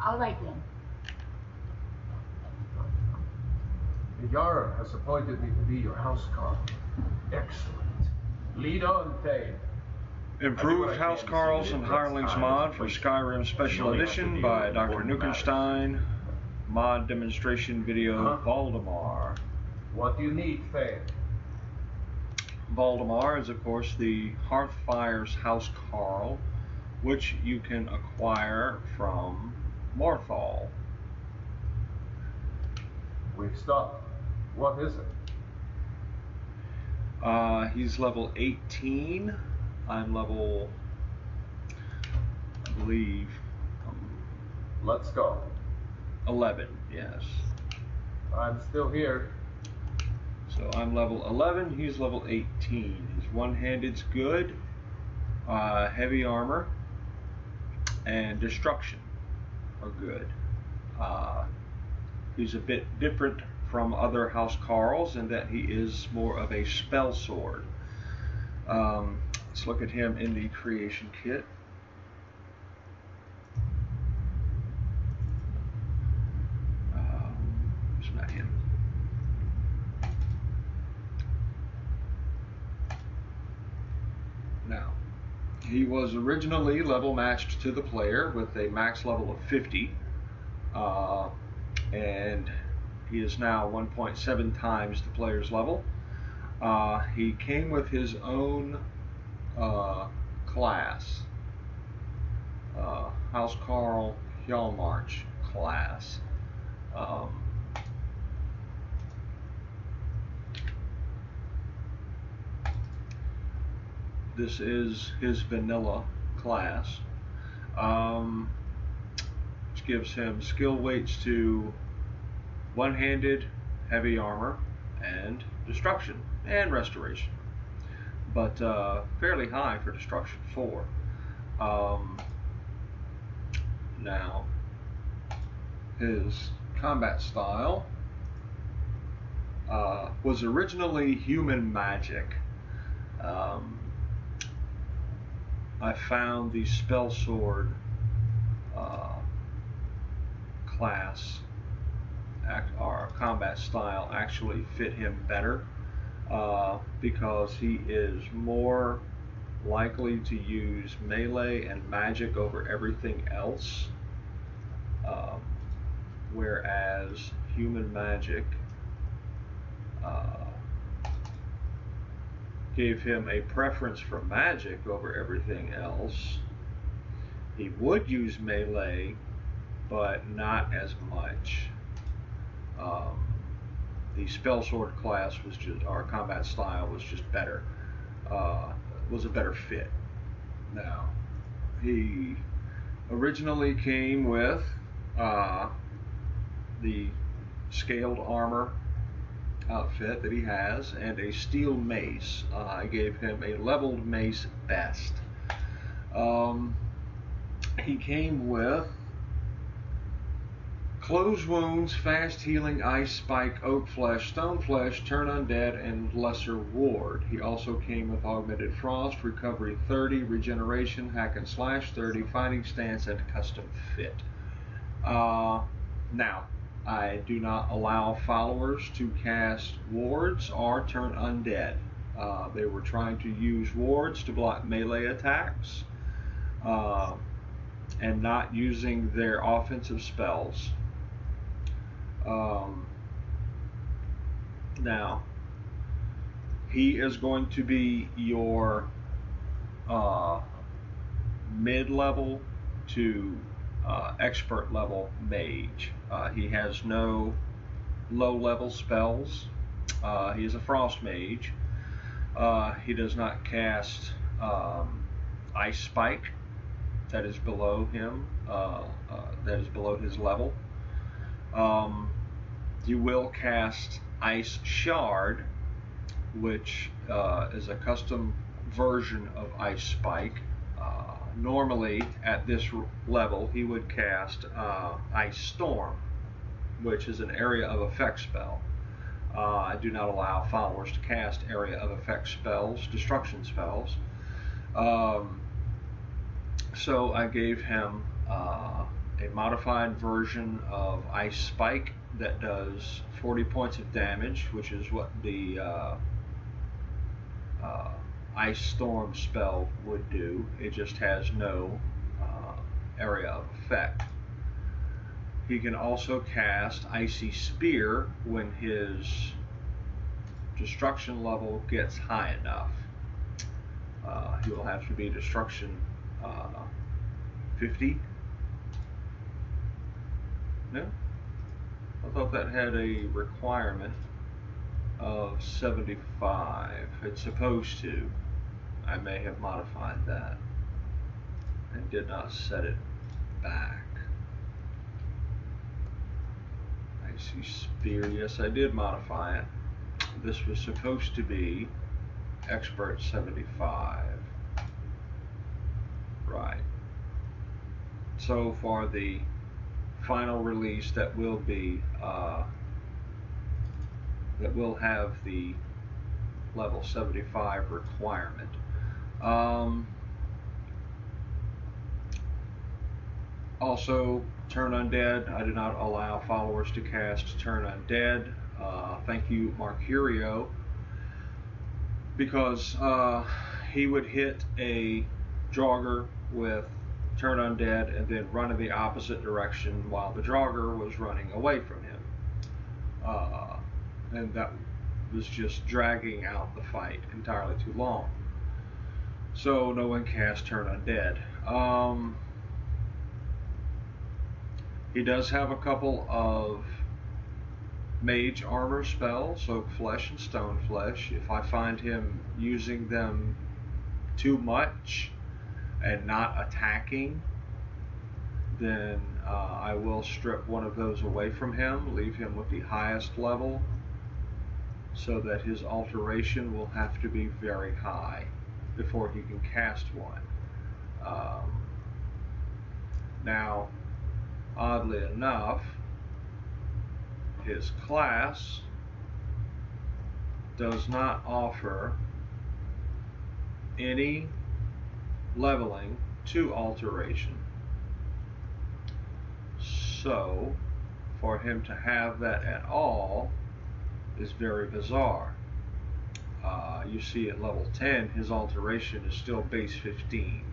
All right then. The Jarl has appointed me to be your housecarl. Excellent. Lead on, Thane. Improved Housecarls and Hirelings mod for Skyrim Special Edition by Dr. Nukenstein. Mod demonstration video, Valdimar. What do you need, Thane? Valdimar is, of course, the Hearthfires Housecarl, which you can acquire from Morthal. We've stopped. What is it? He's level 18. I'm level, I believe, Let's go. 11, yes. I'm still here. So I'm level 11, he's level 18. His one-handed's good, heavy armor, and destruction are good. He's a bit different from other Housecarls in that he is more of a spell sword. Let's look at him in the creation kit. It's not him. Now, he was originally level matched to the player with a max level of 50, and he is now 1.7 times the player's level. He came with his own class, Housecarl I.H.A.H class. This is his vanilla class, which gives him skill weights to one-handed, heavy armor, and destruction and restoration, but fairly high for destruction 4. Now, his combat style was originally human magic. I found the spell sword class our combat style actually fit him better, because he is more likely to use melee and magic over everything else, whereas human magic gave him a preference for magic over everything else. He would use melee, but not as much. The spell sword class was just, our combat style was just better, was a better fit. Now, he originally came with the scaled armor outfit that he has and a steel mace. I gave him a leveled mace best. He came with closed wounds, fast healing, ice spike, oak flesh, stone flesh, turn undead, and lesser ward. He also came with augmented frost, recovery 30, regeneration, hack and slash 30, fighting stance, and custom fit. Now, I do not allow followers to cast wards or turn undead. They were trying to use wards to block melee attacks and not using their offensive spells. Now, he is going to be your mid-level to expert level mage. He has no low-level spells. He is a frost mage. He does not cast ice spike. That is below him. That is below his level. You will cast Ice Shard, which is a custom version of Ice Spike. Normally, at this level, he would cast Ice Storm, which is an area of effect spell. I do not allow followers to cast area of effect spells, destruction spells. So I gave him a modified version of Ice Spike that does 40 points of damage, which is what the Ice Storm spell would do. It just has no area of effect. He can also cast Icy Spear when his destruction level gets high enough. He will have to be destruction 50. No? I thought that had a requirement of 75. It's supposed to. I may have modified that and did not set it back. Icy Spear, yes, I did modify it. This was supposed to be Expert 75. Right. So for the final release, that will be that will have the level 75 requirement. Also, Turn Undead. I did not allow followers to cast Turn Undead. Thank you, Mercurio, because he would hit a Draugr with Turn Undead and then run in the opposite direction while the Draugr was running away from him. And that was just dragging out the fight entirely too long. So no one cast Turn Undead. He does have a couple of mage armor spells, Soak Flesh and Stone Flesh. If I find him using them too much and not attacking, then I will strip one of those away from him, leave him with the highest level, so that his alteration will have to be very high before he can cast one. Now, oddly enough, his class does not offer any leveling to alteration. So, for him to have that at all is very bizarre. You see at level 10, his alteration is still base 15.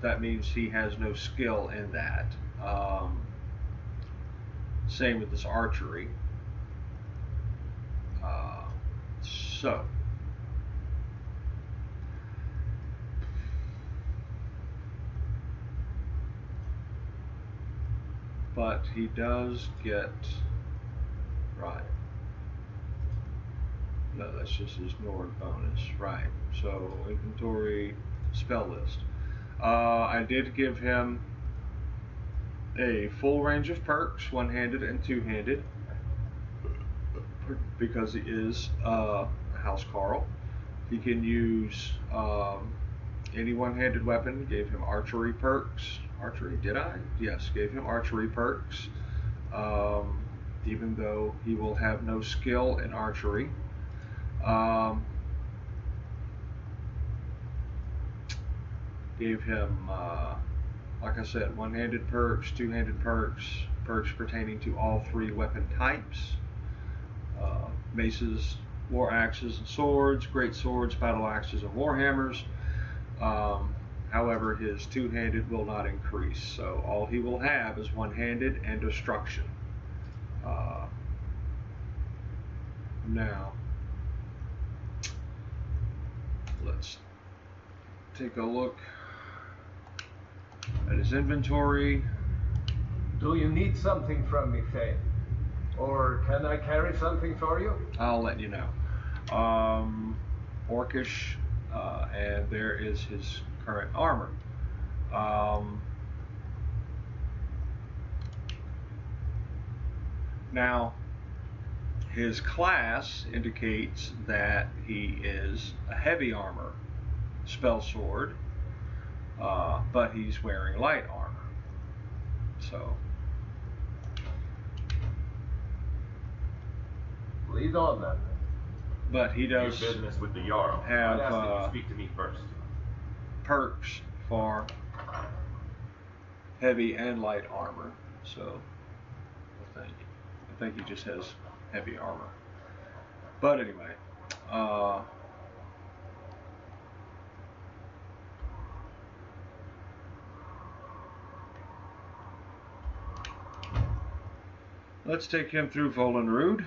That means he has no skill in that. Same with his archery. But he does get, right. No, that's just his Nord bonus, right. So inventory, spell list. I did give him a full range of perks, one-handed and two-handed, because he is a Housecarl. He can use any one-handed weapon. Gave him archery perks. Archery, did I? Yes, gave him archery perks, even though he will have no skill in archery. Gave him, like I said, one-handed perks, two-handed perks, perks pertaining to all three weapon types: maces, war axes, and swords, great swords, battle axes, and warhammers. However, his two-handed will not increase, so all he will have is one-handed and destruction. Now, let's take a look at his inventory. Do you need something from me, Faye? Or can I carry something for you? I'll let you know. Orcish, and there is his current armor. Now, his class indicates that he is a heavy armor spell sword, but he's wearing light armor. So, lead on then. But he does your business with the Jarl. have I'd ask you to speak to me first. perks for heavy and light armor. So I think he just has heavy armor. But anyway, let's take him through Volenrud.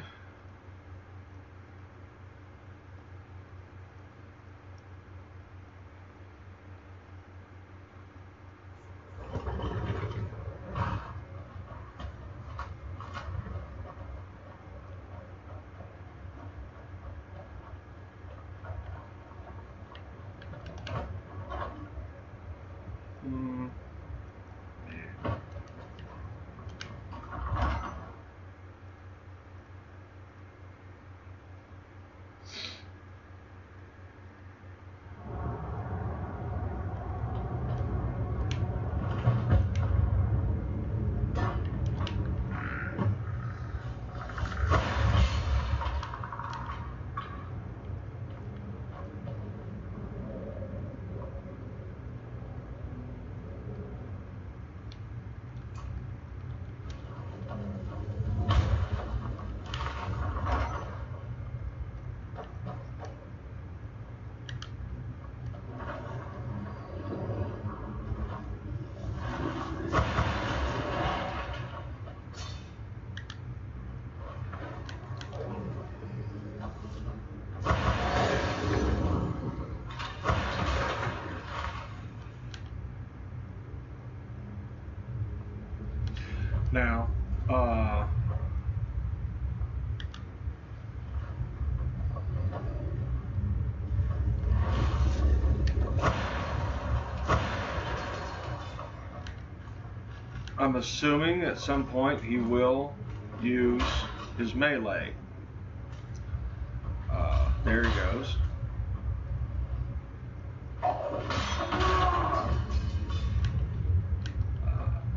Now, I'm assuming at some point he will use his melee. There he goes.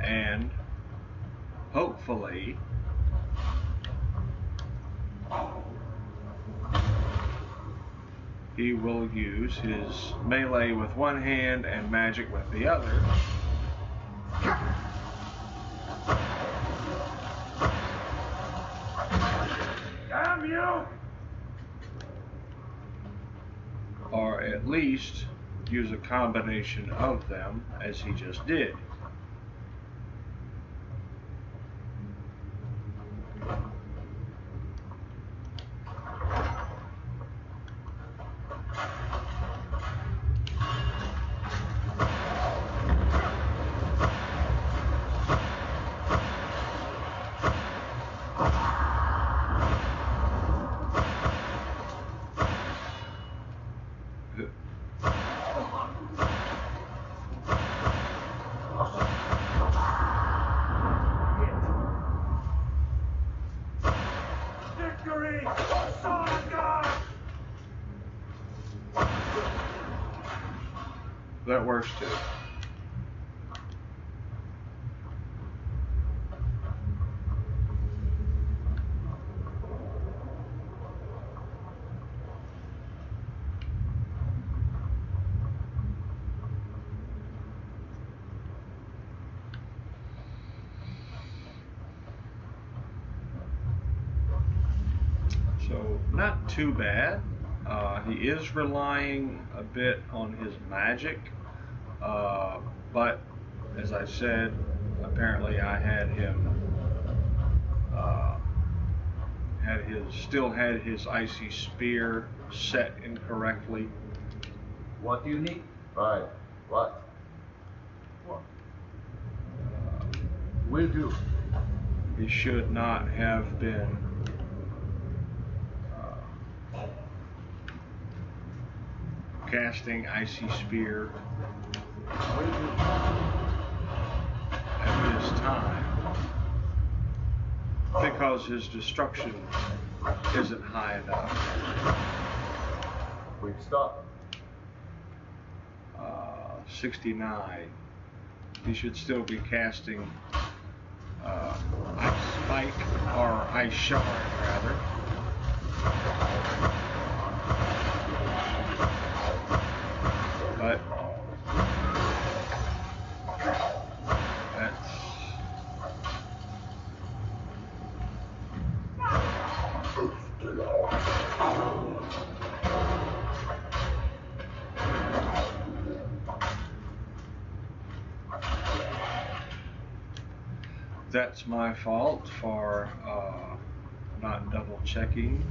And hopefully he will use his melee with one hand and magic with the other. Damn you! Or at least use a combination of them, as he just did. That works too. So, not too bad. He is relying a bit on his magic, but as I said, apparently I had him still had his icy spear set incorrectly. What do you need? Right. What? What? Will do. He should not have been casting Icy Spear at this time because his destruction isn't high enough. Quick stop. 69. He should still be casting Ice Spike or I.H.A.H, rather. But that That's my fault for not double checking,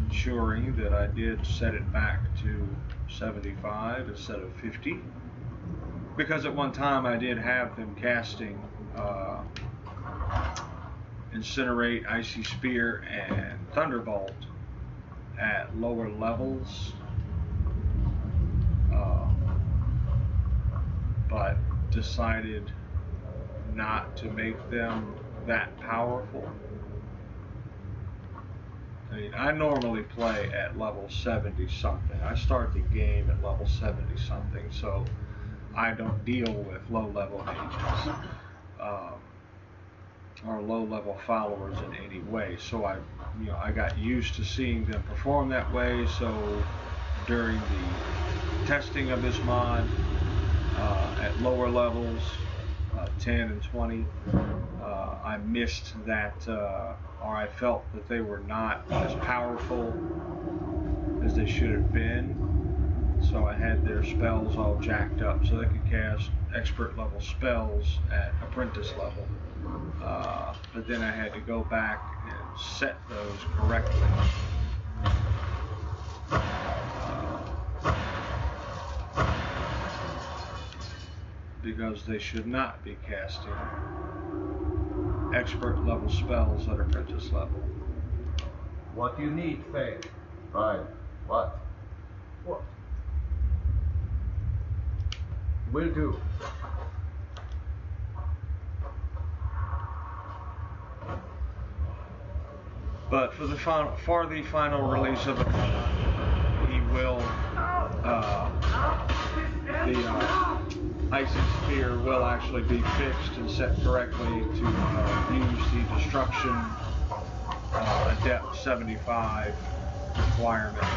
ensuring that I did set it back to 75 instead of 50. Because at one time I did have them casting Incinerate, Icy Spear, and Thunderbolt at lower levels, but decided not to make them that powerful. I mean, I normally play at level 70 something. I start the game at level 70 something, so I don't deal with low level mages or low level followers in any way. So I got used to seeing them perform that way. So during the testing of this mod at lower levels, 10 and 20, I missed that, or I felt that they were not as powerful as they should have been. So I had their spells all jacked up so they could cast expert level spells at apprentice level. But then I had to go back and set those correctly. Because they should not be casting expert level spells at apprentice level. What do you need, Faye? Fine. What? What? Will do. But for the final release of it, he will the Icy Spear will actually be fixed and set correctly to use the Destruction Adept 75 requirement.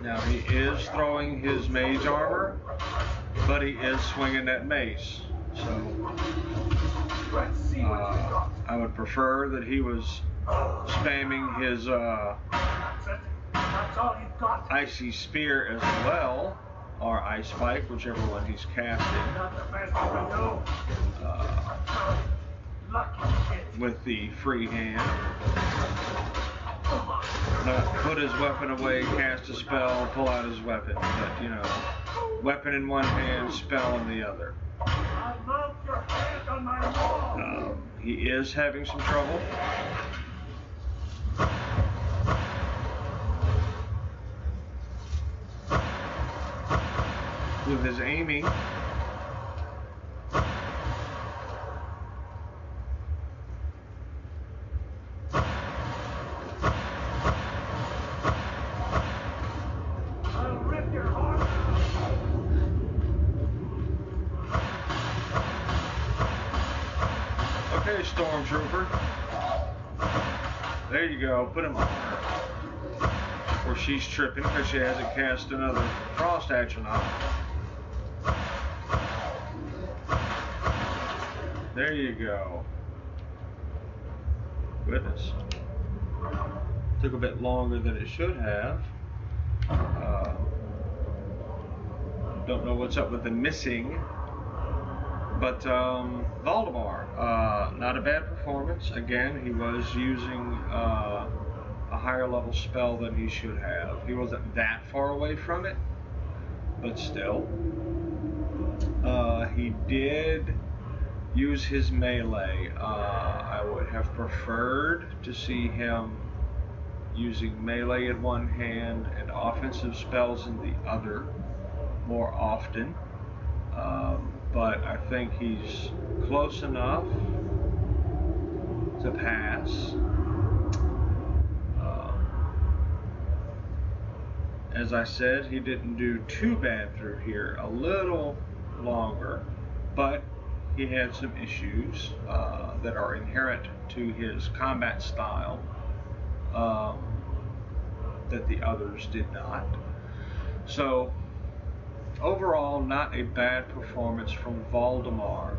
Now he is throwing his mage armor, but he is swinging that mace. So I would prefer that he was spamming his Icy Spear as well, or Ice Spike, whichever one he's casting, with the free hand. Not put his weapon away, cast a spell, pull out his weapon. But, you know, weapon in one hand, spell in the other. He is having some trouble. With his aiming. Okay, Stormtrooper. There you go. Put him on her. Or she's tripping because she hasn't cast another frost action on her. There you go. Goodness. Took a bit longer than it should have. Don't know what's up with the missing. But Valdimar, not a bad performance. Again, he was using a higher level spell than he should have. He wasn't that far away from it, but still. He did use his melee. I would have preferred to see him using melee in one hand and offensive spells in the other more often. But I think he's close enough to pass. As I said, he didn't do too bad through here, a little longer, but he had some issues that are inherent to his combat style that the others did not. So overall, not a bad performance from Valdimar.